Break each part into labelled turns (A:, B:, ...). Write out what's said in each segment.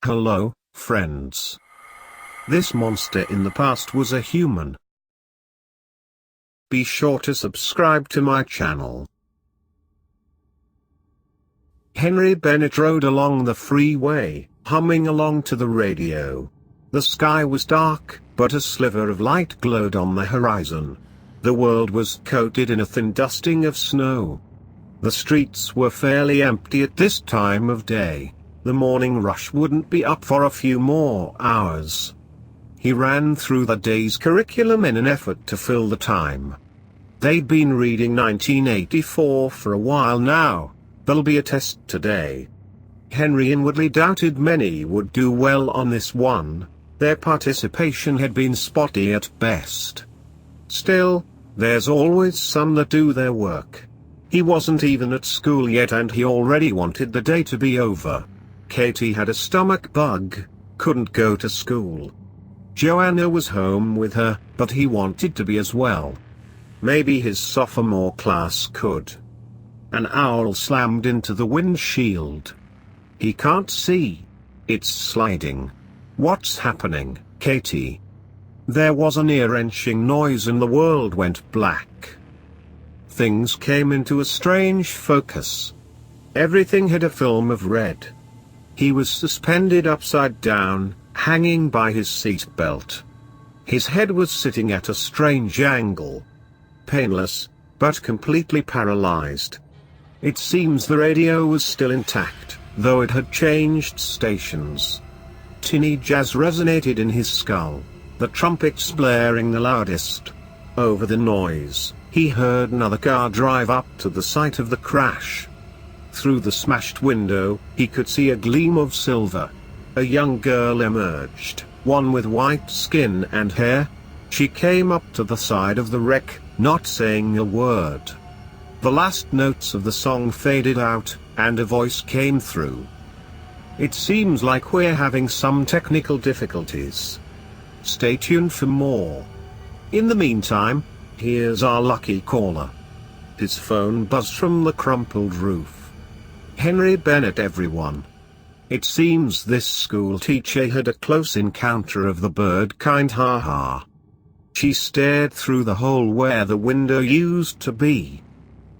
A: Hello, friends. This monster in the past was a human. Be sure to subscribe to my channel. Henry Bennett rode along the freeway, humming along to the radio. The sky was dark, but a sliver of light glowed on the horizon. The world was coated in a thin dusting of snow. The streets were fairly empty at this time of day. The morning rush wouldn't be up for a few more hours. He ran through the day's curriculum in an effort to fill the time. They'd been reading 1984 for a while now. There'll be a test today. Henry inwardly doubted many would do well on this one. Their participation had been spotty at best. Still, there's always some that do their work. He wasn't even at school yet and he already wanted the day to be over. Katie had a stomach bug, couldn't go to school. Joanna was home with her, but he wanted to be as well. Maybe his sophomore class could. An owl slammed into the windshield. He can't see. It's sliding. What's happening, Katie? There was an ear-wrenching noise and the world went black. Things came into a strange focus. Everything had a film of red. He was suspended upside down, hanging by his seat belt. His head was sitting at a strange angle. Painless, but completely paralyzed. It seems the radio was still intact, though it had changed stations. Tinny jazz resonated in his skull, the trumpets blaring the loudest. Over the noise, he heard another car drive up to the site of the crash. Through the smashed window, he could see a gleam of silver. A young girl emerged, one with white skin and hair. She came up to the side of the wreck, not saying a word. The last notes of the song faded out, and a voice came through. It seems like we're having some technical difficulties. Stay tuned for more. In the meantime, here's our lucky caller. His phone buzzed from the crumpled roof. Henry Bennett, everyone. It seems this school teacher had a close encounter of the bird kind, ha. She stared through the hole where the window used to be.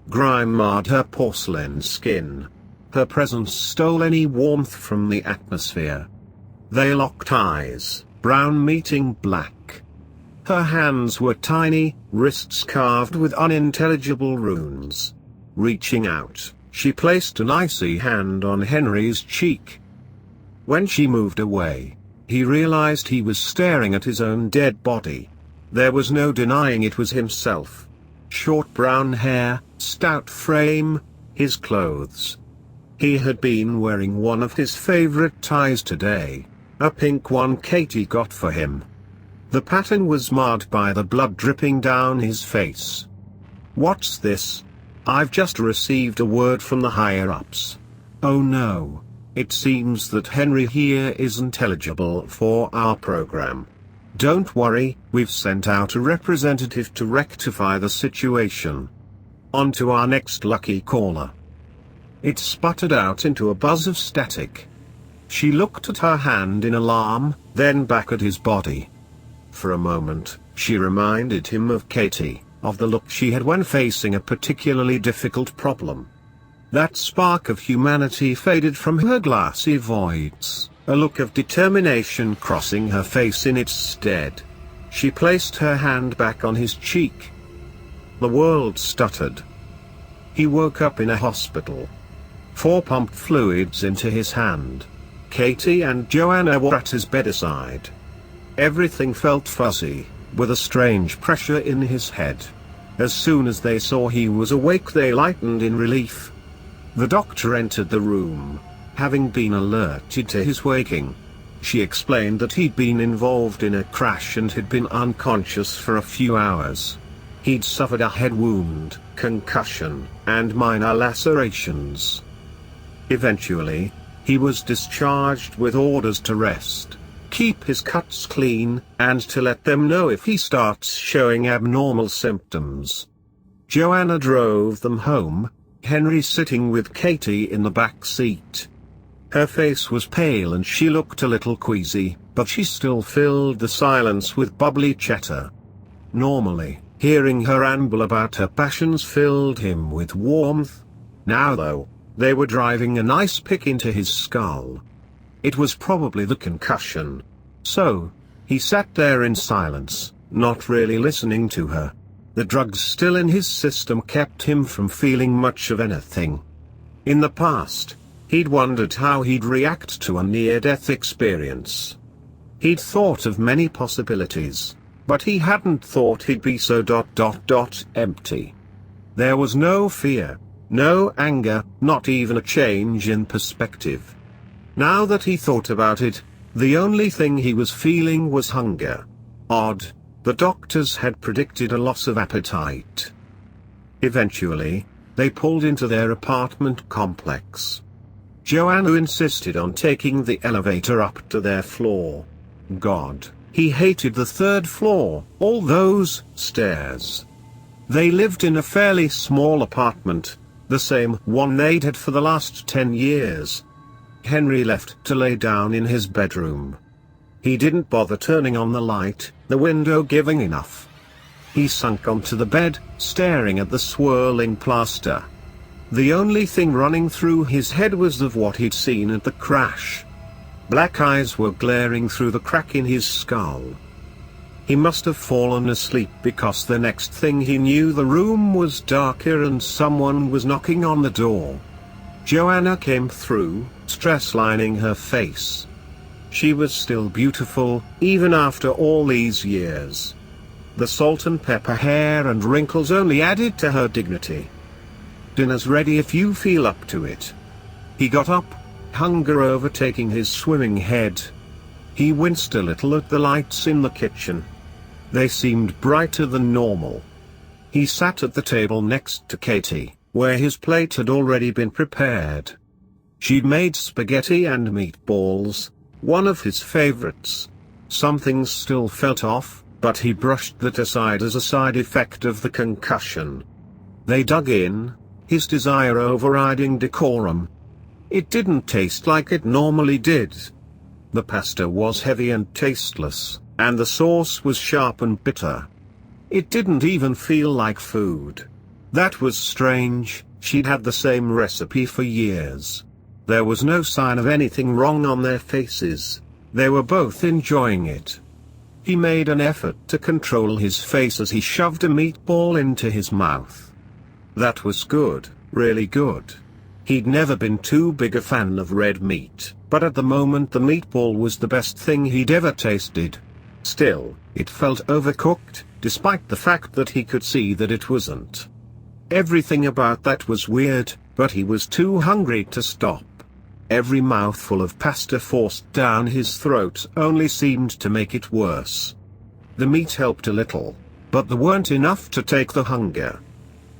A: Grime marred her porcelain skin. Her presence stole any warmth from the atmosphere. They locked eyes, brown meeting black. Her hands were tiny, wrists carved with unintelligible runes. Reaching out, she placed an icy hand on Henry's cheek. When she moved away, he realized he was staring at his own dead body. There was no denying it was himself. Short brown hair, stout frame, his clothes. He had been wearing one of his favorite ties today, a pink one Katie got for him. The pattern was marred by the blood dripping down his face. What's this? I've just received a word from the higher-ups. Oh no. It seems that Henry here isn't eligible for our program. Don't worry, we've sent out a representative to rectify the situation. On to our next lucky caller. It sputtered out into a buzz of static. She looked at her hand in alarm, then back at his body. For a moment, she reminded him of Katie, of the look she had when facing a particularly difficult problem. That spark of humanity faded from her glassy voids, a look of determination crossing her face in its stead. She placed her hand back on his cheek. The world stuttered. He woke up in a hospital. 4 pumped fluids into his hand. Katie and Joanna were at his bedside. Everything felt fuzzy, with a strange pressure in his head. As soon as they saw he was awake, they lightened in relief. The doctor entered the room, having been alerted to his waking. She explained that he'd been involved in a crash and had been unconscious for a few hours. He'd suffered a head wound, concussion, and minor lacerations. Eventually, he was discharged with orders to rest, keep his cuts clean, and to let them know if he starts showing abnormal symptoms. Joanna drove them home, Henry sitting with Katie in the back seat. Her face was pale and she looked a little queasy, but she still filled the silence with bubbly chatter. Normally, hearing her ramble about her passions filled him with warmth. Now though, they were driving a nice pick into his skull. It was probably the concussion. So, he sat there in silence, not really listening to her. The drugs still in his system kept him from feeling much of anything. In the past, he'd wondered how he'd react to a near-death experience. He'd thought of many possibilities, but he hadn't thought he'd be so empty. There was no fear, no anger, not even a change in perspective. Now that he thought about it, the only thing he was feeling was hunger. Odd, the doctors had predicted a loss of appetite. Eventually, they pulled into their apartment complex. Joanna insisted on taking the elevator up to their floor. God, he hated the third floor, all those stairs. They lived in a fairly small apartment, the same one they'd had for the last 10 years. Henry left to lay down in his bedroom. He didn't bother turning on the light, the window giving enough. He sunk onto the bed, staring at the swirling plaster. The only thing running through his head was of what he'd seen at the crash. Black eyes were glaring through the crack in his skull. He must have fallen asleep because the next thing he knew the room was darker and someone was knocking on the door. Joanna came through, stress lining her face. She was still beautiful, even after all these years. The salt and pepper hair and wrinkles only added to her dignity. Dinner's ready if you feel up to it. He got up, hunger overtaking his swimming head. He winced a little at the lights in the kitchen. They seemed brighter than normal. He sat at the table next to Katie, where his plate had already been prepared. She'd made spaghetti and meatballs, one of his favorites. Some things still felt off, but he brushed that aside as a side effect of the concussion. They dug in, his desire overriding decorum. It didn't taste like it normally did. The pasta was heavy and tasteless, and the sauce was sharp and bitter. It didn't even feel like food. That was strange. She'd had the same recipe for years. There was no sign of anything wrong on their faces. They were both enjoying it. He made an effort to control his face as he shoved a meatball into his mouth. That was good, really good. He'd never been too big a fan of red meat, but at the moment the meatball was the best thing he'd ever tasted. Still, it felt overcooked, despite the fact that he could see that it wasn't. Everything about that was weird, but he was too hungry to stop. Every mouthful of pasta forced down his throat only seemed to make it worse. The meat helped a little, but there weren't enough to take the hunger.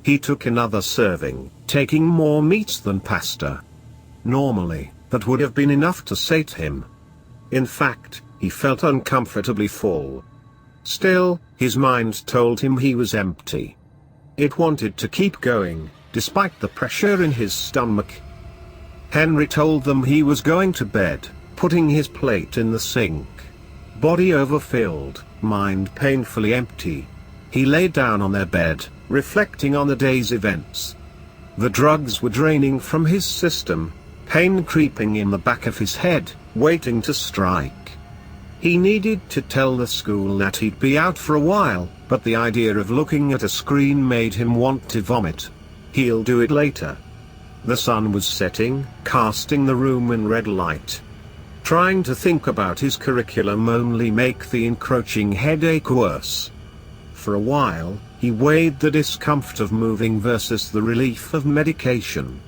A: He took another serving, taking more meat than pasta. Normally, that would have been enough to sate him. In fact, he felt uncomfortably full. Still, his mind told him he was empty. It wanted to keep going, despite the pressure in his stomach. Henry told them he was going to bed, putting his plate in the sink. Body overfilled, mind painfully empty. He lay down on their bed, reflecting on the day's events. The drugs were draining from his system, pain creeping in the back of his head, waiting to strike. He needed to tell the school that he'd be out for a while, but the idea of looking at a screen made him want to vomit. He'll do it later. The sun was setting, casting the room in red light. Trying to think about his curriculum only make the encroaching headache worse. For a while, he weighed the discomfort of moving versus the relief of medication.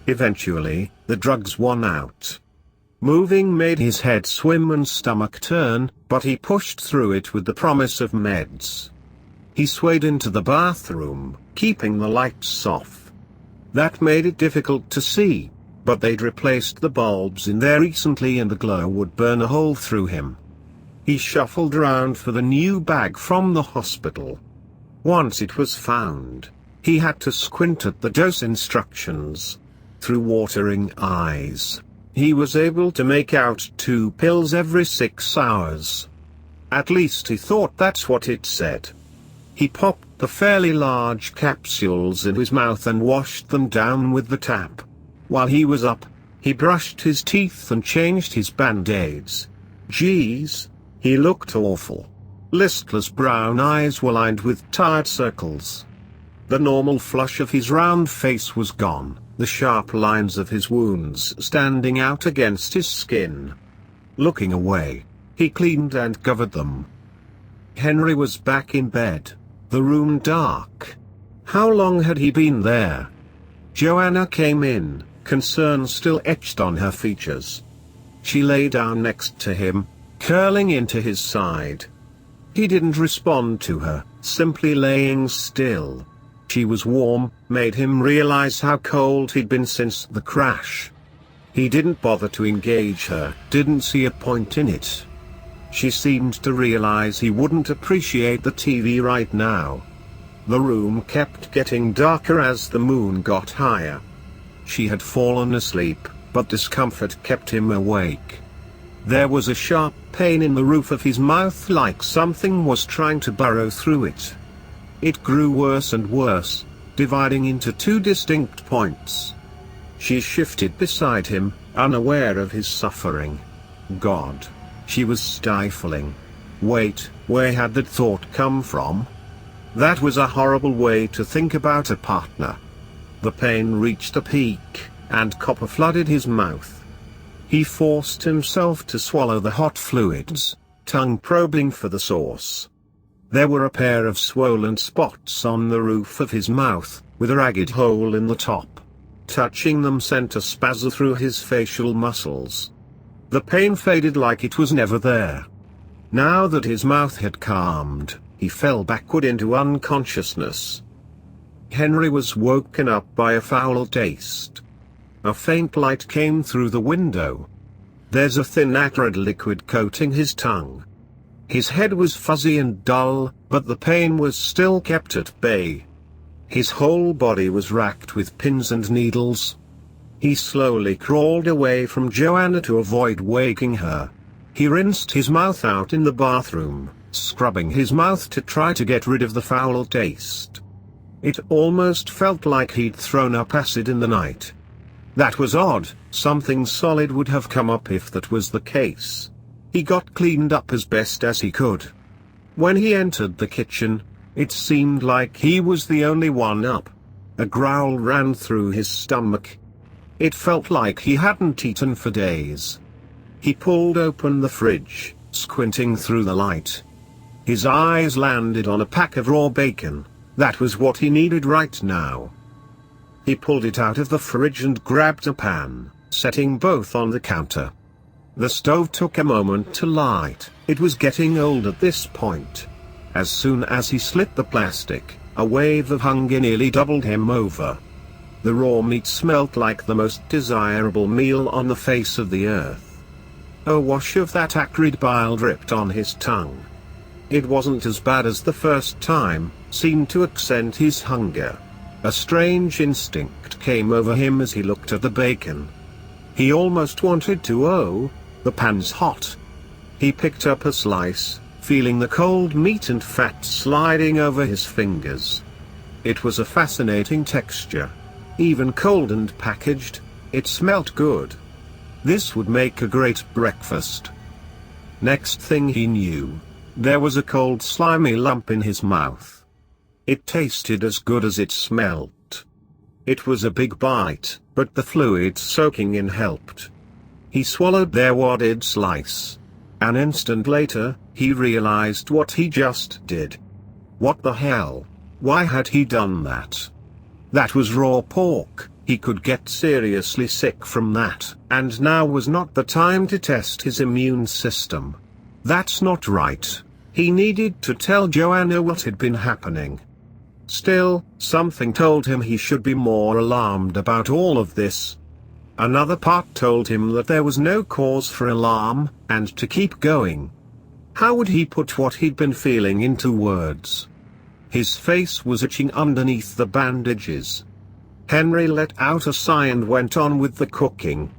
A: Eventually, the drugs won out. Moving made his head swim and stomach turn, but he pushed through it with the promise of meds. He swayed into the bathroom, keeping the lights off. That made it difficult to see, but they'd replaced the bulbs in there recently and the glow would burn a hole through him. He shuffled around for the new bag from the hospital. Once it was found, he had to squint at the dose instructions. Through watering eyes, He was able to make out 2 pills every 6 hours. At least he thought that's what it said. He popped the fairly large capsules in his mouth and washed them down with the tap. While he was up, he brushed his teeth and changed his band-aids. Geez, he looked awful. Listless brown eyes were lined with tired circles. The normal flush of his round face was gone, the sharp lines of his wounds standing out against his skin. Looking away, he cleaned and covered them. Henry was back in bed, the room dark. How long had he been there? Joanna came in, concern still etched on her features. She lay down next to him, curling into his side. He didn't respond to her, simply laying still. She was warm, made him realize how cold he'd been since the crash. He didn't bother to engage her, didn't see a point in it. She seemed to realize he wouldn't appreciate the TV right now. The room kept getting darker as the moon got higher. She had fallen asleep, but discomfort kept him awake. There was a sharp pain in the roof of his mouth, like something was trying to burrow through it. It grew worse and worse, dividing into 2 distinct points. She shifted beside him, unaware of his suffering. God. She was stifling. Wait, where had that thought come from? That was a horrible way to think about a partner. The pain reached a peak, and copper flooded his mouth. He forced himself to swallow the hot fluids, tongue probing for the source. There were a pair of swollen spots on the roof of his mouth, with a ragged hole in the top. Touching them sent a spasm through his facial muscles. The pain faded like it was never there. Now that his mouth had calmed, he fell backward into unconsciousness. Henry was woken up by a foul taste. A faint light came through the window. There's a thin acrid liquid coating his tongue. His head was fuzzy and dull, but the pain was still kept at bay. His whole body was racked with pins and needles. He slowly crawled away from Joanna to avoid waking her. He rinsed his mouth out in the bathroom, scrubbing his mouth to try to get rid of the foul taste. It almost felt like he'd thrown up acid in the night. That was odd, something solid would have come up if that was the case. He got cleaned up as best as he could. When he entered the kitchen, it seemed like he was the only one up. A growl ran through his stomach. It felt like he hadn't eaten for days. He pulled open the fridge, squinting through the light. His eyes landed on a pack of raw bacon. That was what he needed right now. He pulled it out of the fridge and grabbed a pan, setting both on the counter. The stove took a moment to light. It was getting old at this point. As soon as he slit the plastic, a wave of hunger nearly doubled him over. The raw meat smelt like the most desirable meal on the face of the earth. A wash of that acrid bile dripped on his tongue. It wasn't as bad as the first time, seemed to accent his hunger. A strange instinct came over him as he looked at the bacon. He almost wanted to, the pan's hot. He picked up a slice, feeling the cold meat and fat sliding over his fingers. It was a fascinating texture. Even cold and packaged, it smelt good. This would make a great breakfast. Next thing he knew, there was a cold slimy lump in his mouth. It tasted as good as it smelt. It was a big bite, but the fluid soaking in helped. He swallowed their wadded slice. An instant later, he realized what he just did. What the hell? Why had he done that? That was raw pork. He could get seriously sick from that, and now was not the time to test his immune system. That's not right. He needed to tell Joanna what had been happening. Still, something told him he should be more alarmed about all of this. Another part told him that there was no cause for alarm, and to keep going. How would he put what he'd been feeling into words? His face was itching underneath the bandages. Henry let out a sigh and went on with the cooking.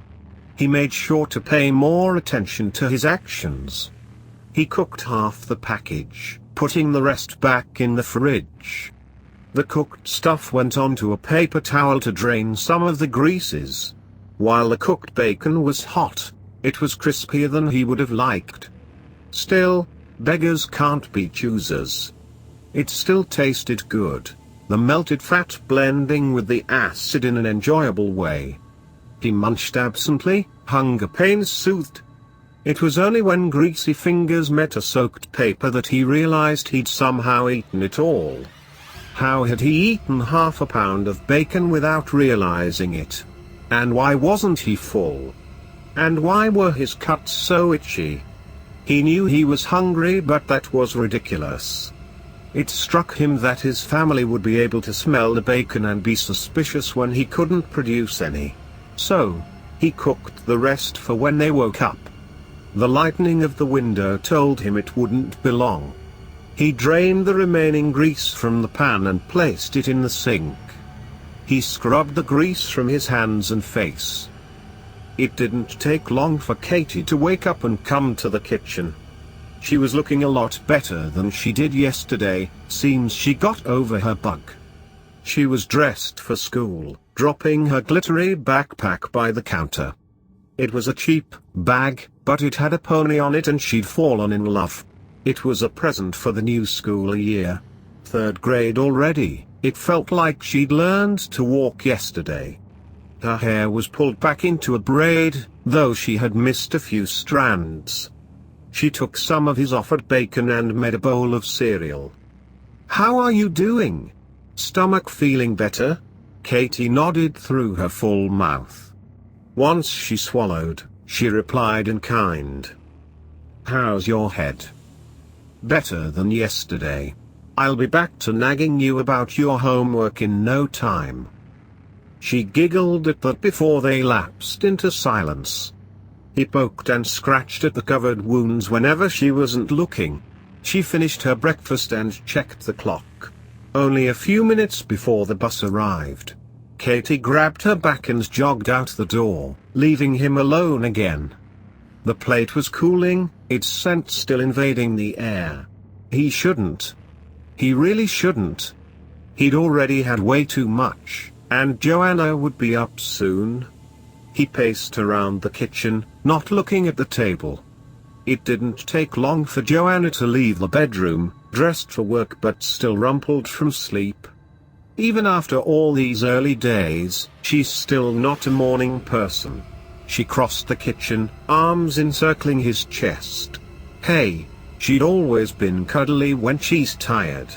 A: He made sure to pay more attention to his actions. He cooked half the package, putting the rest back in the fridge. The cooked stuff went onto a paper towel to drain some of the greases. While the cooked bacon was hot, it was crispier than he would have liked. Still, beggars can't be choosers. It still tasted good, the melted fat blending with the acid in an enjoyable way. He munched absently, hunger pains soothed. It was only when greasy fingers met a soaked paper that he realized he'd somehow eaten it all. How had he eaten half a pound of bacon without realizing it? And why wasn't he full? And why were his cuts so itchy? He knew he was hungry, but that was ridiculous. It struck him that his family would be able to smell the bacon and be suspicious when he couldn't produce any. So, he cooked the rest for when they woke up. The lightning of the window told him it wouldn't be long. He drained the remaining grease from the pan and placed it in the sink. He scrubbed the grease from his hands and face. It didn't take long for Katie to wake up and come to the kitchen. She was looking a lot better than she did yesterday. Seems she got over her bug. She was dressed for school, dropping her glittery backpack by the counter. It was a cheap bag, but it had a pony on it and she'd fallen in love. It was a present for the new school year. 3rd grade already. It felt like she'd learned to walk yesterday. Her hair was pulled back into a braid, though she had missed a few strands. She took some of his offered bacon and made a bowl of cereal. "How are you doing? Stomach feeling better?" Katie nodded through her full mouth. Once she swallowed, she replied in kind. "How's your head?" "Better than yesterday. I'll be back to nagging you about your homework in no time." She giggled at that before they lapsed into silence. He poked and scratched at the covered wounds whenever she wasn't looking. She finished her breakfast and checked the clock. Only a few minutes before the bus arrived. Katie grabbed her back and jogged out the door, leaving him alone again. The plate was cooling, its scent still invading the air. He shouldn't. He really shouldn't. He'd already had way too much, and Joanna would be up soon. He paced around the kitchen, not looking at the table. It didn't take long for Joanna to leave the bedroom, dressed for work but still rumpled from sleep. Even after all these early days, she's still not a morning person. She crossed the kitchen, arms encircling his chest. Hey, she'd always been cuddly when she's tired.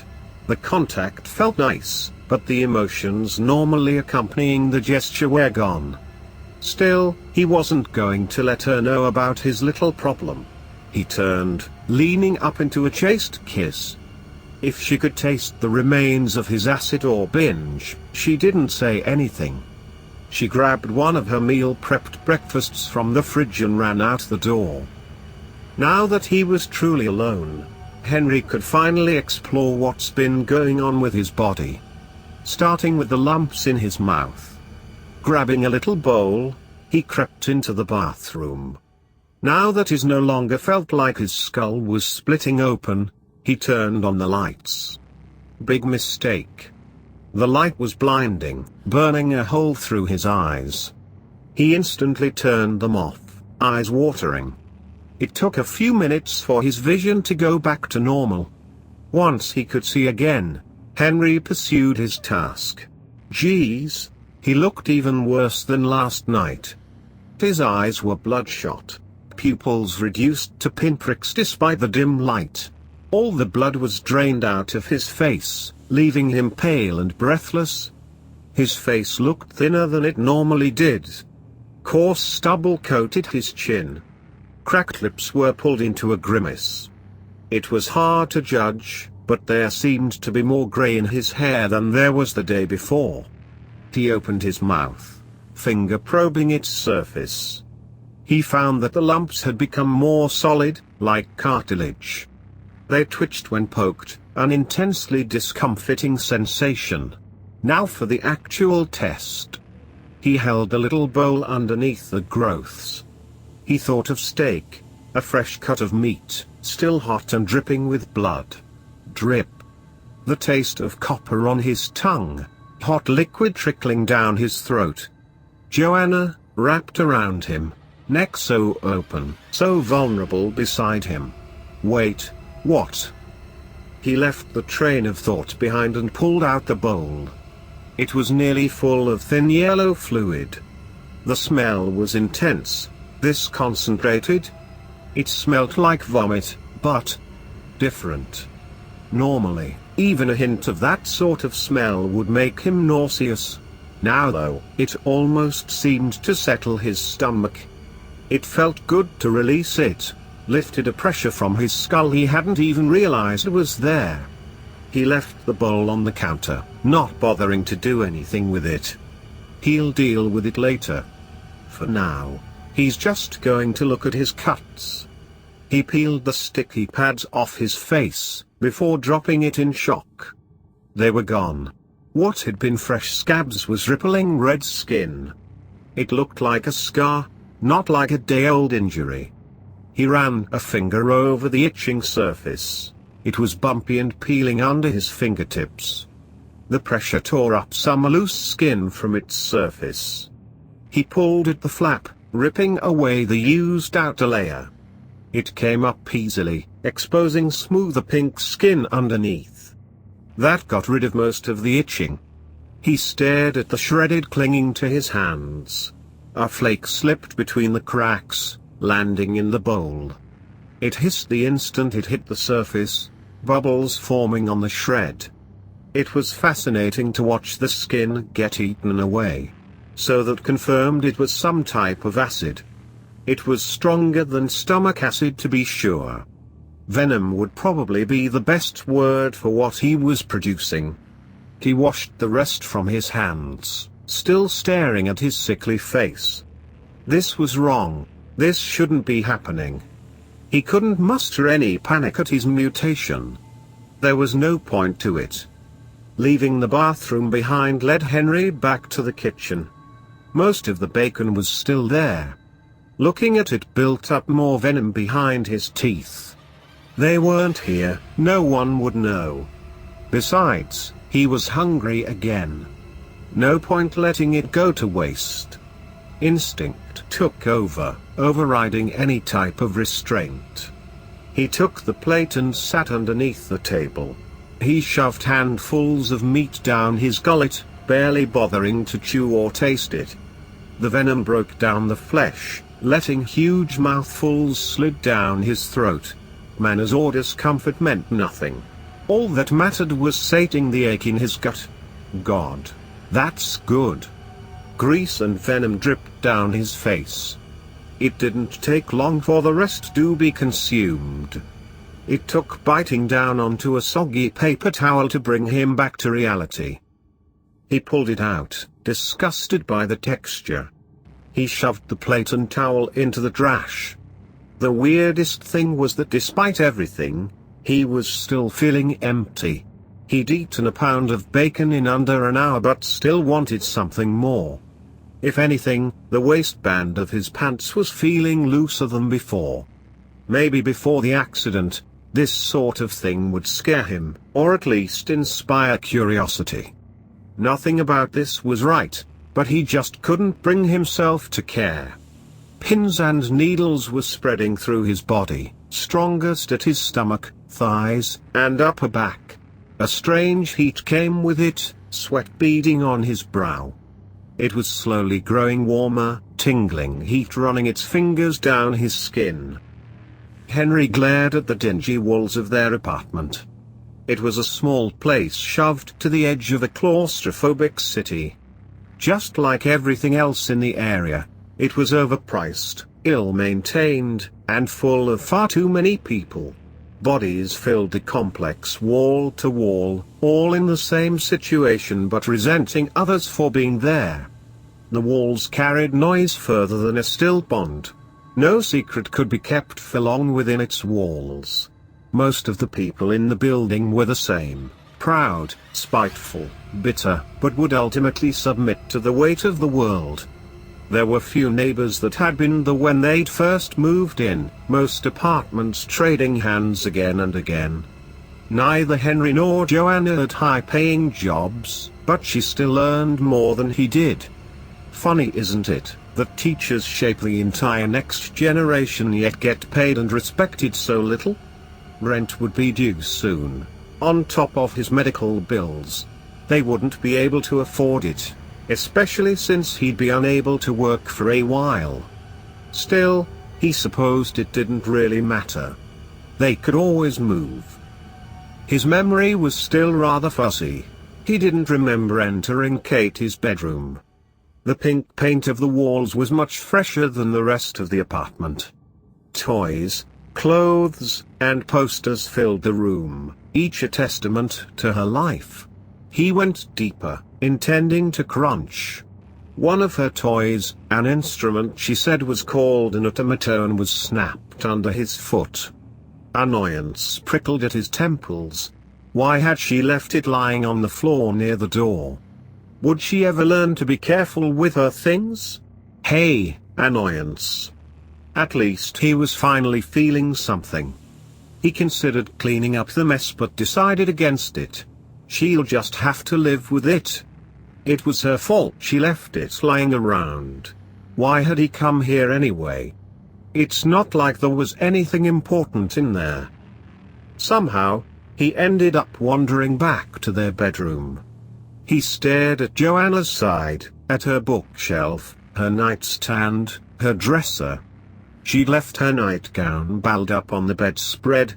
A: The contact felt nice, but the emotions normally accompanying the gesture were gone. Still, he wasn't going to let her know about his little problem. He turned, leaning up into a chaste kiss. If she could taste the remains of his acid or binge, she didn't say anything. She grabbed one of her meal-prepped breakfasts from the fridge and ran out the door. Now that he was truly alone, Henry could finally explore what's been going on with his body. Starting with the lumps in his mouth. Grabbing a little bowl, he crept into the bathroom. Now that it no longer felt like his skull was splitting open, he turned on the lights. Big mistake. The light was blinding, burning a hole through his eyes. He instantly turned them off, eyes watering. It took a few minutes for his vision to go back to normal. Once he could see again, Henry pursued his task. Geez, he looked even worse than last night. His eyes were bloodshot, pupils reduced to pinpricks despite the dim light. All the blood was drained out of his face, leaving him pale and breathless. His face looked thinner than it normally did. Coarse stubble coated his chin. Cracked lips were pulled into a grimace. It was hard to judge, but there seemed to be more gray in his hair than there was the day before. He opened his mouth, finger probing its surface. He found that the lumps had become more solid, like cartilage. They twitched when poked, an intensely discomforting sensation. Now for the actual test. He held the little bowl underneath the growths. He thought of steak, a fresh cut of meat, still hot and dripping with blood. Drip. The taste of copper on his tongue, hot liquid trickling down his throat. Joanna, wrapped around him, neck so open, so vulnerable beside him. Wait, what? He left the train of thought behind and pulled out the bowl. It was nearly full of thin yellow fluid. The smell was intense, this concentrated. It smelt like vomit, but different. Normally, even a hint of that sort of smell would make him nauseous. Now though, it almost seemed to settle his stomach. It felt good to release it, lifted a pressure from his skull he hadn't even realized was there. He left the bowl on the counter, not bothering to do anything with it. He'll deal with it later. For now, he's just going to look at his cuts. He peeled the sticky pads off his face, before dropping it in shock. They were gone. What had been fresh scabs was rippling red skin. It looked like a scar, not like a day-old injury. He ran a finger over the itching surface. It was bumpy and peeling under his fingertips. The pressure tore up some loose skin from its surface. He pulled at the flap, ripping away the used outer layer. It came up easily, exposing smoother pink skin underneath. That got rid of most of the itching. He stared at the shredded clinging to his hands. A flake slipped between the cracks, landing in the bowl. It hissed the instant it hit the surface, bubbles forming on the shred. It was fascinating to watch the skin get eaten away. So that confirmed it was some type of acid. It was stronger than stomach acid to be sure. Venom would probably be the best word for what he was producing. He washed the rest from his hands, still staring at his sickly face. This was wrong. This shouldn't be happening. He couldn't muster any panic at his mutation. There was no point to it. Leaving the bathroom behind led Henry back to the kitchen. Most of the bacon was still there. Looking at it built up more venom behind his teeth. They weren't here, no one would know. Besides, he was hungry again. No point letting it go to waste. Instinct took over, overriding any type of restraint. He took the plate and sat underneath the table. He shoved handfuls of meat down his gullet, barely bothering to chew or taste it. The venom broke down the flesh, letting huge mouthfuls slid down his throat. Manner's or discomfort meant nothing. All that mattered was sating the ache in his gut. God. That's good. Grease and venom dripped down his face. It didn't take long for the rest to be consumed. It took biting down onto a soggy paper towel to bring him back to reality. He pulled it out, disgusted by the texture. He shoved the plate and towel into the trash. The weirdest thing was that despite everything, he was still feeling empty. He'd eaten a pound of bacon in under an hour but still wanted something more. If anything, the waistband of his pants was feeling looser than before. Maybe before the accident, this sort of thing would scare him, or at least inspire curiosity. Nothing about this was right, but he just couldn't bring himself to care. Pins and needles were spreading through his body, strongest at his stomach, thighs, and upper back. A strange heat came with it, sweat beading on his brow. It was slowly growing warmer, tingling heat running its fingers down his skin. Henry glared at the dingy walls of their apartment. It was a small place shoved to the edge of a claustrophobic city. Just like everything else in the area, it was overpriced, ill-maintained, and full of far too many people. Bodies filled the complex wall to wall, all in the same situation but resenting others for being there. The walls carried noise further than a still pond. No secret could be kept for long within its walls. Most of the people in the building were the same, proud, spiteful, bitter, but would ultimately submit to the weight of the world. There were few neighbors that had been there when they'd first moved in, most apartments trading hands again and again. Neither Henry nor Joanna had high-paying jobs, but she still earned more than he did. Funny, isn't it, that teachers shape the entire next generation yet get paid and respected so little? Rent would be due soon, on top of his medical bills. They wouldn't be able to afford it, especially since he'd be unable to work for a while. Still, he supposed it didn't really matter. They could always move. His memory was still rather fuzzy. He didn't remember entering Katie's bedroom. The pink paint of the walls was much fresher than the rest of the apartment. Toys, clothes, and posters filled the room, each a testament to her life. He went deeper, intending to crunch. One of her toys, an instrument she said was called an automaton, was snapped under his foot. Annoyance prickled at his temples. Why had she left it lying on the floor near the door? Would she ever learn to be careful with her things? Hey, annoyance. At least he was finally feeling something. He considered cleaning up the mess but decided against it. She'll just have to live with it. It was her fault she left it lying around. Why had he come here anyway? It's not like there was anything important in there. Somehow, he ended up wandering back to their bedroom. He stared at Joanna's side, at her bookshelf, her nightstand, her dresser. She'd left her nightgown balled up on the bedspread.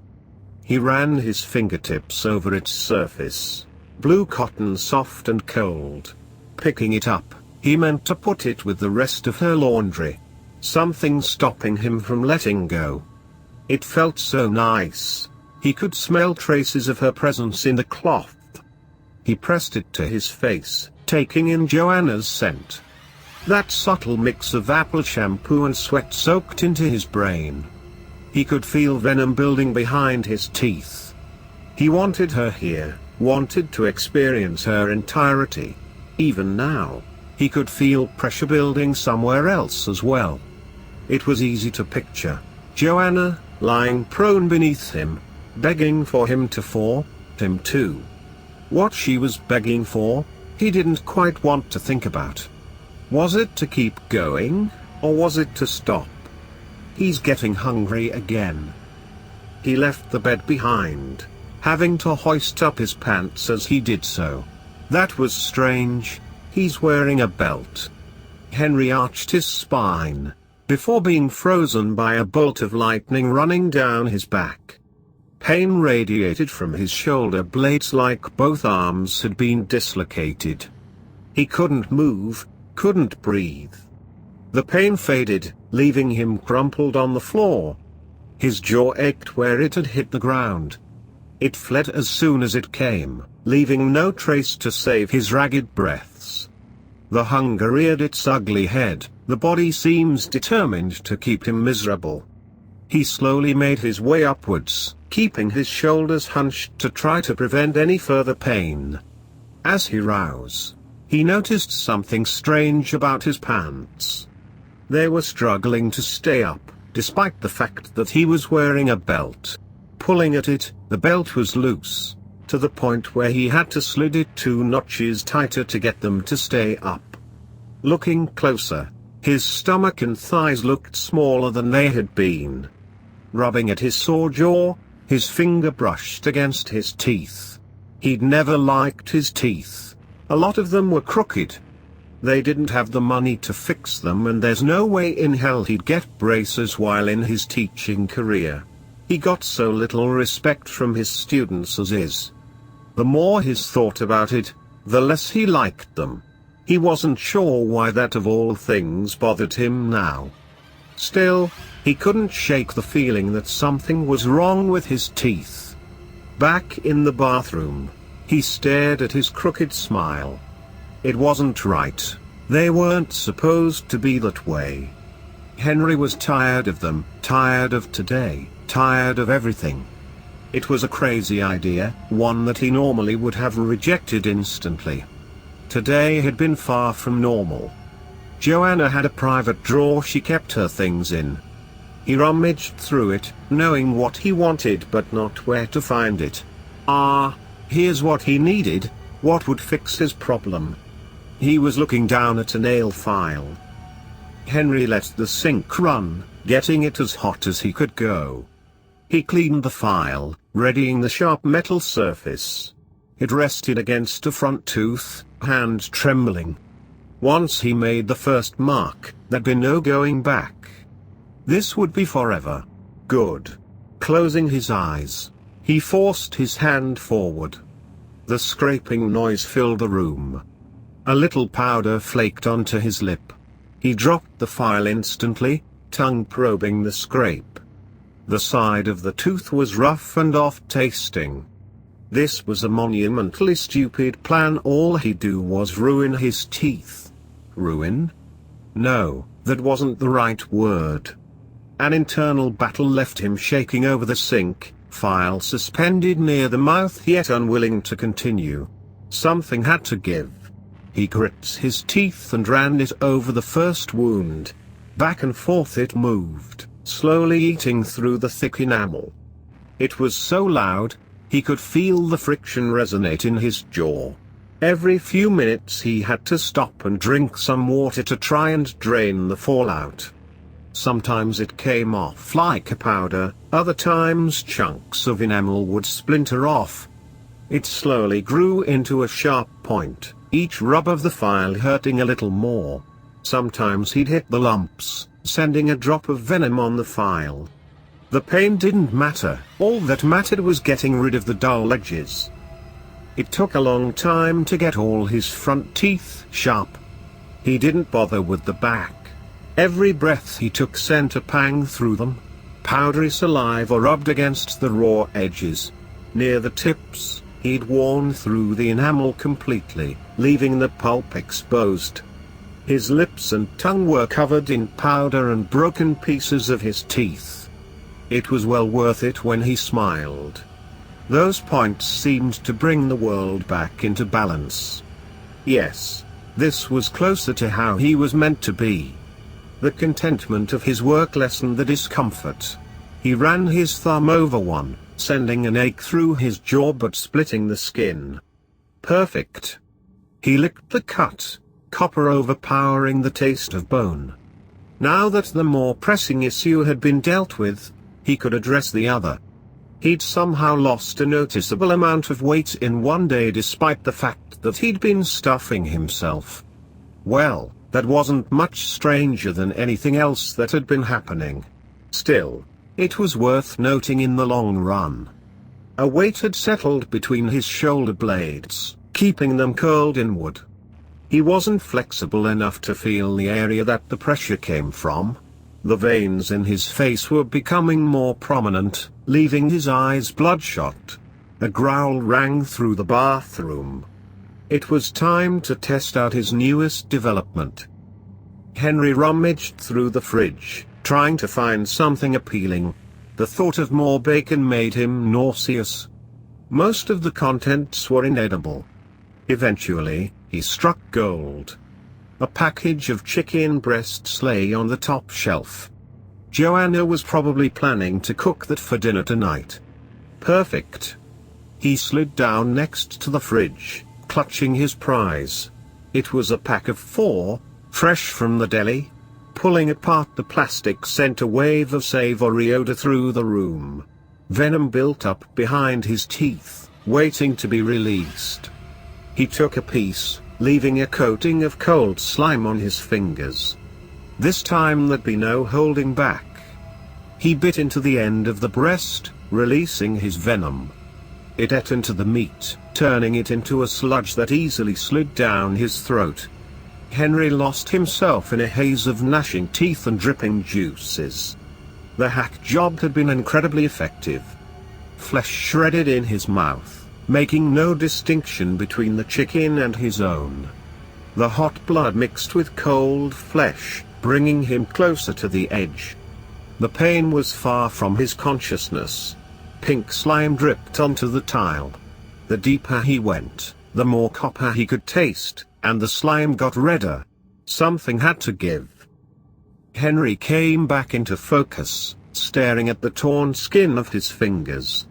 A: He ran his fingertips over its surface. Blue cotton, soft and cold. Picking it up, he meant to put it with the rest of her laundry. Something stopping him from letting go. It felt so nice. He could smell traces of her presence in the cloth. He pressed it to his face, taking in Joanna's scent. That subtle mix of apple shampoo and sweat soaked into his brain. He could feel venom building behind his teeth. He wanted her here, wanted to experience her entirety. Even now, he could feel pressure building somewhere else as well. It was easy to picture Joanna, lying prone beneath him, begging for him to fall, him too. What she was begging for, he didn't quite want to think about. Was it to keep going, or was it to stop? He's getting hungry again. He left the bed behind, having to hoist up his pants as he did so. That was strange. He's wearing a belt. Henry arched his spine, before being frozen by a bolt of lightning running down his back. Pain radiated from his shoulder blades like both arms had been dislocated. He couldn't move, couldn't breathe. The pain faded, leaving him crumpled on the floor. His jaw ached where it had hit the ground. It fled as soon as it came, leaving no trace to save his ragged breaths. The hunger reared its ugly head. The body seems determined to keep him miserable. He slowly made his way upwards, keeping his shoulders hunched to try to prevent any further pain. As he rose, he noticed something strange about his pants. They were struggling to stay up, despite the fact that he was wearing a belt. Pulling at it, the belt was loose, to the point where he had to slide it 2 notches tighter to get them to stay up. Looking closer, his stomach and thighs looked smaller than they had been. Rubbing at his sore jaw, his finger brushed against his teeth. He'd never liked his teeth. A lot of them were crooked. They didn't have the money to fix them, and there's no way in hell he'd get braces while in his teaching career. He got so little respect from his students as is. The more his thought about it, the less he liked them. He wasn't sure why that of all things bothered him now. Still, he couldn't shake the feeling that something was wrong with his teeth. Back in the bathroom, he stared at his crooked smile. It wasn't right. They weren't supposed to be that way. Henry was tired of them, tired of today, tired of everything. It was a crazy idea, one that he normally would have rejected instantly. Today had been far from normal. Joanna had a private drawer she kept her things in. He rummaged through it, knowing what he wanted but not where to find it. Here's what he needed, what would fix his problem. He was looking down at a nail file. Henry let the sink run, getting it as hot as he could go. He cleaned the file, readying the sharp metal surface. It rested against a front tooth, hand trembling. Once he made the first mark, there'd be no going back. This would be forever. Good. Closing his eyes, he forced his hand forward. The scraping noise filled the room. A little powder flaked onto his lip. He dropped the file instantly, tongue probing the scrape. The side of the tooth was rough and off-tasting. This was a monumentally stupid plan. All he'd do was ruin his teeth. Ruin? No, that wasn't the right word. An internal battle left him shaking over the sink, file suspended near the mouth yet unwilling to continue. Something had to give. He grit his teeth and ran it over the first wound. Back and forth it moved, slowly eating through the thick enamel. It was so loud, he could feel the friction resonate in his jaw. Every few minutes he had to stop and drink some water to try and drain the fallout. Sometimes it came off like a powder, other times chunks of enamel would splinter off. It slowly grew into a sharp point, each rub of the file hurting a little more. Sometimes he'd hit the lumps, sending a drop of venom on the file. The pain didn't matter, all that mattered was getting rid of the dull edges. It took a long time to get all his front teeth sharp. He didn't bother with the back. Every breath he took sent a pang through them. Powdery saliva rubbed against the raw edges. Near the tips, he'd worn through the enamel completely, leaving the pulp exposed. His lips and tongue were covered in powder and broken pieces of his teeth. It was well worth it when he smiled. Those points seemed to bring the world back into balance. Yes, this was closer to how he was meant to be. The contentment of his work lessened the discomfort. He ran his thumb over one, sending an ache through his jaw but splitting the skin. Perfect. He licked the cut, copper overpowering the taste of bone. Now that the more pressing issue had been dealt with, he could address the other. He'd somehow lost a noticeable amount of weight in one day despite the fact that he'd been stuffing himself. Well, that wasn't much stranger than anything else that had been happening. Still, it was worth noting in the long run. A weight had settled between his shoulder blades, keeping them curled inward. He wasn't flexible enough to feel the area that the pressure came from. The veins in his face were becoming more prominent, leaving his eyes bloodshot. A growl rang through the bathroom. It was time to test out his newest development. Henry rummaged through the fridge, trying to find something appealing. The thought of more bacon made him nauseous. Most of the contents were inedible. Eventually, he struck gold. A package of chicken breasts lay on the top shelf. Joanna was probably planning to cook that for dinner tonight. Perfect. He slid down next to the fridge, clutching his prize. It was a pack of 4, fresh from the deli. Pulling apart the plastic sent a wave of savory odor through the room. Venom built up behind his teeth, waiting to be released. He took a piece, leaving a coating of cold slime on his fingers. This time there'd be no holding back. He bit into the end of the breast, releasing his venom. It ate into the meat, turning it into a sludge that easily slid down his throat. Henry lost himself in a haze of gnashing teeth and dripping juices. The hack job had been incredibly effective. Flesh shredded in his mouth, making no distinction between the chicken and his own. The hot blood mixed with cold flesh, bringing him closer to the edge. The pain was far from his consciousness. pink slime dripped onto the tile. The deeper he went, the more copper he could taste, and the slime got redder. Something had to give. Henry came back into focus, staring at the torn skin of his fingers.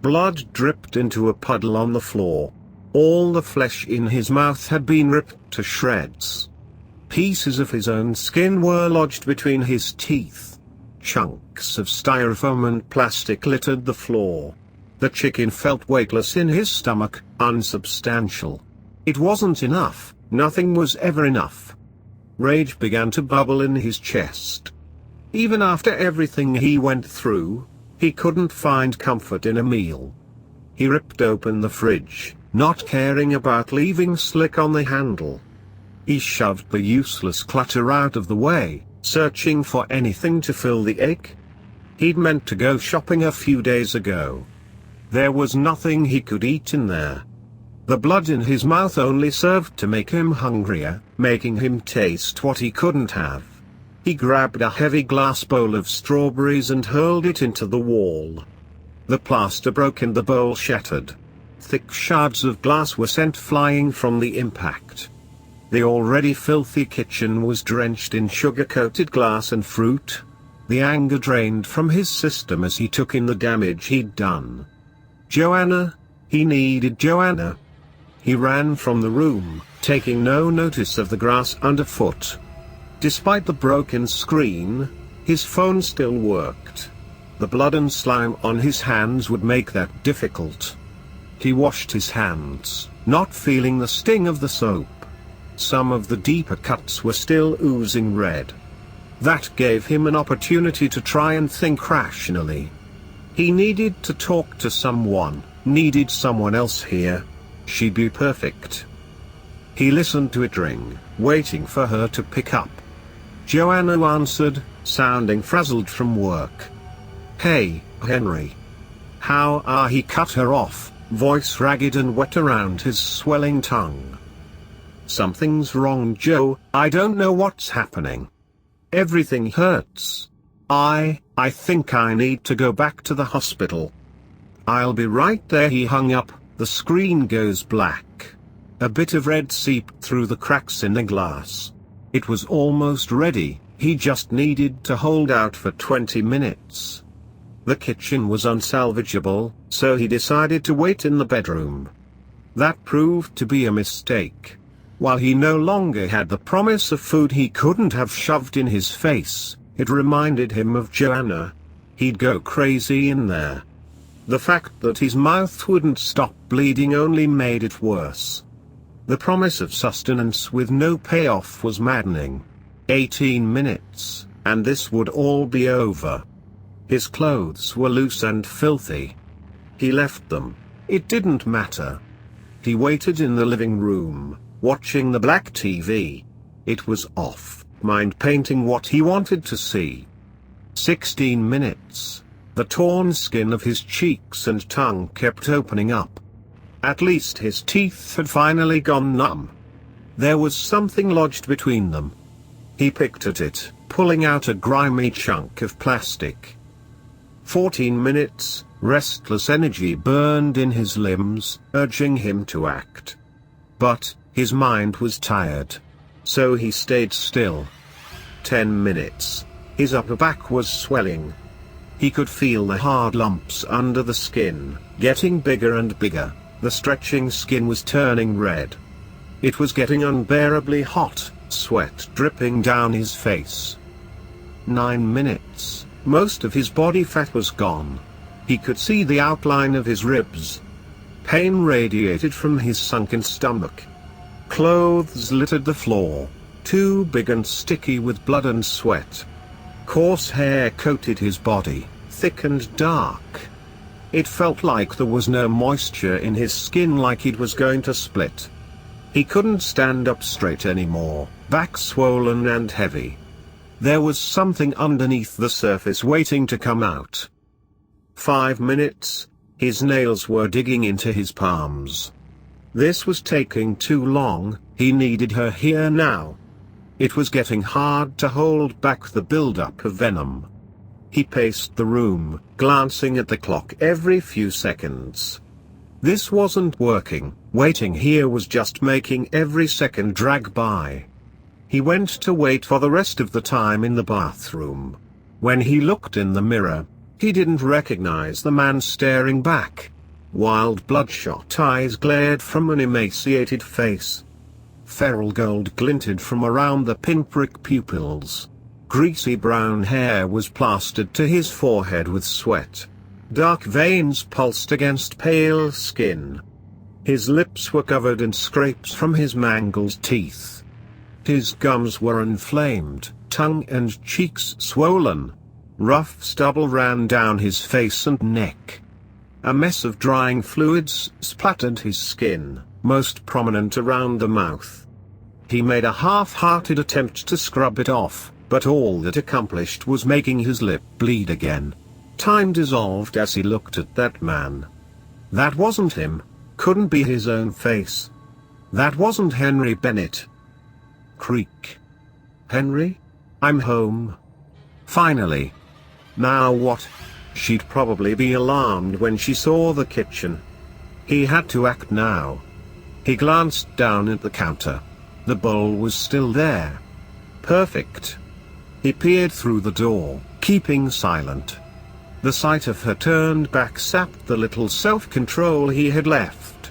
A: Blood dripped into a puddle on the floor. All the flesh in his mouth had been ripped to shreds. Pieces of his own skin were lodged between his teeth. Chunks of styrofoam and plastic littered the floor. The chicken felt weightless in his stomach, unsubstantial. It wasn't enough, nothing was ever enough. Rage began to bubble in his chest. Even after everything he went through, he couldn't find comfort in a meal. He ripped open the fridge, not caring about leaving slick on the handle. He shoved the useless clutter out of the way, searching for anything to fill the ache. He'd meant to go shopping a few days ago. There was nothing he could eat in there. The blood in his mouth only served to make him hungrier, making him taste what he couldn't have. He grabbed a heavy glass bowl of strawberries and hurled it into the wall. The plaster broke and the bowl shattered. Thick shards of glass were sent flying from the impact. The already filthy kitchen was drenched in sugar-coated glass and fruit. The anger drained from his system as he took in the damage he'd done. Joanna. He needed Joanna. He ran from the room, taking no notice of the grass underfoot. Despite the broken screen, his phone still worked. The blood and slime on his hands would make that difficult. He washed his hands, not feeling the sting of the soap. Some of the deeper cuts were still oozing red. That gave him an opportunity to try and think rationally. He needed to talk to someone, needed someone else here. She'd be perfect. He listened to it ring, waiting for her to pick up. Joanna answered, sounding frazzled from work. "Hey, Henry. How are?" He cut her off, voice ragged and wet around his swelling tongue. "Something's wrong, Joe. I don't know what's happening. Everything hurts. I think I need to go back to the hospital." "I'll be right there." He hung up. The screen goes black. A bit of red seeped through the cracks in the glass. It was almost ready, he just needed to hold out for 20 minutes. The kitchen was unsalvageable, so he decided to wait in the bedroom. That proved to be a mistake. While he no longer had the promise of food he couldn't have shoved in his face, it reminded him of Joanna. He'd go crazy in there. The fact that his mouth wouldn't stop bleeding only made it worse. The promise of sustenance with no payoff was maddening. 18 minutes, and this would all be over. His clothes were loose and filthy. He left them. It didn't matter. He waited in the living room, watching the black TV. It was off, mind painting what he wanted to see. 16 minutes. The torn skin of his cheeks and tongue kept opening up. At least his teeth had finally gone numb. There was something lodged between them. He picked at it, pulling out a grimy chunk of plastic. 14 minutes, restless energy burned in his limbs, urging him to act. But his mind was tired. So he stayed still. 10 minutes. His upper back was swelling. He could feel the hard lumps under the skin, getting bigger and bigger. The stretching skin was turning red. It was getting unbearably hot, sweat dripping down his face. 9 minutes. Most of his body fat was gone. He could see the outline of his ribs. Pain radiated from his sunken stomach. Clothes littered the floor, too big and sticky with blood and sweat. Coarse hair coated his body, thick and dark. It felt like there was no moisture in his skin, like it was going to split. He couldn't stand up straight anymore, back swollen and heavy. There was something underneath the surface waiting to come out. 5 minutes. His nails were digging into his palms. This was taking too long. He needed her here now. It was getting hard to hold back the buildup of venom. He paced the room, glancing at the clock every few seconds. This wasn't working. Waiting here was just making every second drag by. He went to wait for the rest of the time in the bathroom. When he looked in the mirror, he didn't recognize the man staring back. Wild bloodshot eyes glared from an emaciated face. Feral gold glinted from around the pinprick pupils. Greasy brown hair was plastered to his forehead with sweat. Dark veins pulsed against pale skin. His lips were covered in scrapes from his mangled teeth. His gums were inflamed, tongue and cheeks swollen. Rough stubble ran down his face and neck. A mess of drying fluids splattered his skin, most prominent around the mouth. He made a half-hearted attempt to scrub it off, but all that accomplished was making his lip bleed again. Time dissolved as he looked at that man. That wasn't him. Couldn't be his own face. That wasn't Henry Bennett. Creak. Henry? I'm home. Finally. Now what? She'd probably be alarmed when she saw the kitchen. He had to act now. He glanced down at the counter. The bowl was still there. Perfect. He peered through the door, keeping silent. The sight of her turned back sapped the little self-control he had left.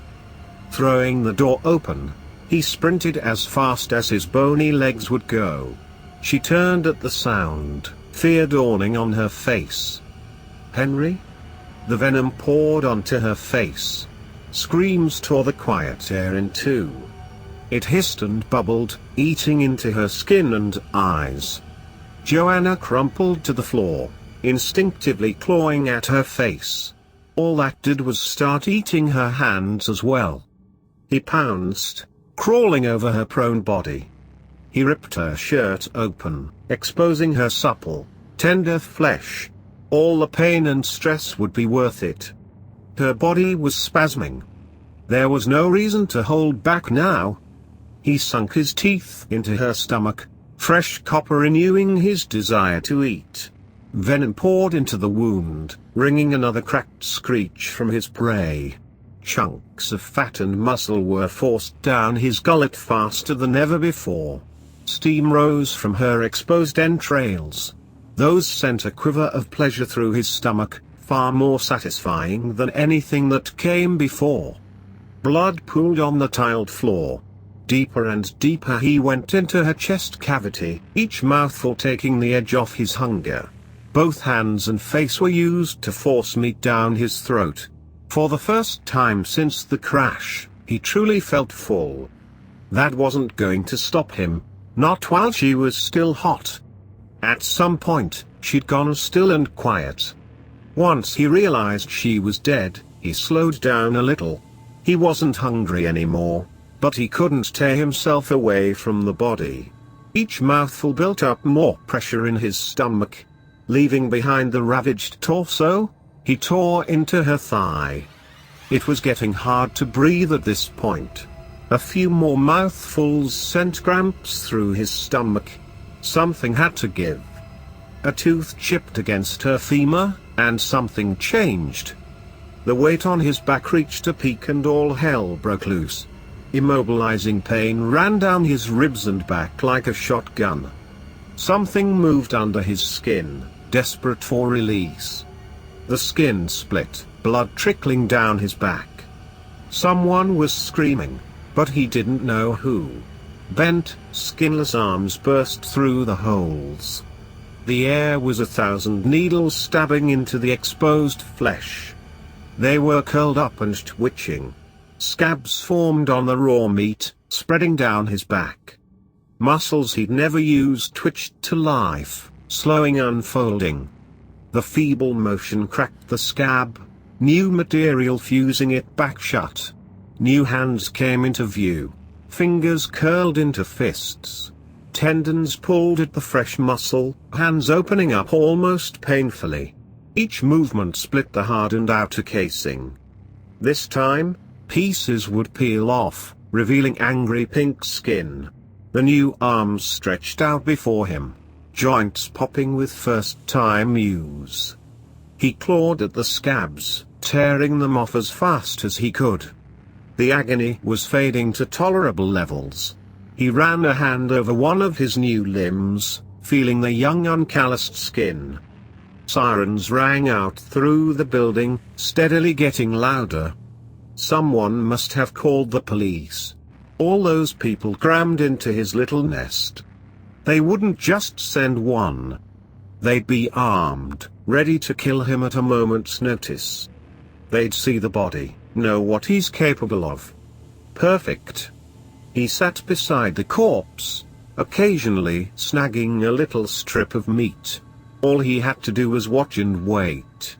A: Throwing the door open, he sprinted as fast as his bony legs would go. She turned at the sound, fear dawning on her face. Henry? The venom poured onto her face. Screams tore the quiet air in two. It hissed and bubbled, eating into her skin and eyes. Joanna crumpled to the floor, instinctively clawing at her face. All that did was start eating her hands as well. He pounced, crawling over her prone body. He ripped her shirt open, exposing her supple, tender flesh. All the pain and stress would be worth it. Her body was spasming. There was no reason to hold back now. He sunk his teeth into her stomach, fresh copper renewing his desire to eat. Venom poured into the wound, wringing another cracked screech from his prey. Chunks of fat and muscle were forced down his gullet faster than ever before. Steam rose from her exposed entrails. Those sent a quiver of pleasure through his stomach, far more satisfying than anything that came before. Blood pooled on the tiled floor. Deeper and deeper he went into her chest cavity, each mouthful taking the edge off his hunger. Both hands and face were used to force meat down his throat. For the first time since the crash, he truly felt full. That wasn't going to stop him, not while she was still hot. At some point, she'd gone still and quiet. Once he realized she was dead, he slowed down a little. He wasn't hungry anymore, but he couldn't tear himself away from the body. Each mouthful built up more pressure in his stomach. Leaving behind the ravaged torso, he tore into her thigh. It was getting hard to breathe at this point. A few more mouthfuls sent cramps through his stomach. Something had to give. A tooth chipped against her femur, and something changed. The weight on his back reached a peak and all hell broke loose. Immobilizing pain ran down his ribs and back like a shotgun. Something moved under his skin, desperate for release. The skin split, blood trickling down his back. Someone was screaming, but he didn't know who. Bent, skinless arms burst through the holes. The air was 1,000 needles stabbing into the exposed flesh. They were curled up and twitching. Scabs formed on the raw meat, spreading down his back. Muscles he'd never used twitched to life, slowing unfolding. The feeble motion cracked the scab, new material fusing it back shut. New hands came into view. Fingers curled into fists. Tendons pulled at the fresh muscle, hands opening up almost painfully. Each movement split the hardened outer casing. This time, pieces would peel off, revealing angry pink skin. The new arms stretched out before him. joints popping with first-time use. He clawed at the scabs, tearing them off as fast as he could. The agony was fading to tolerable levels. He ran a hand over one of his new limbs, feeling the young uncalloused skin. Sirens rang out through the building, steadily getting louder. Someone must have called the police. All those people crammed into his little nest. They wouldn't just send one. They'd be armed, ready to kill him at a moment's notice. They'd see the body, know what he's capable of. Perfect. He sat beside the corpse, occasionally snagging a little strip of meat. All he had to do was watch and wait.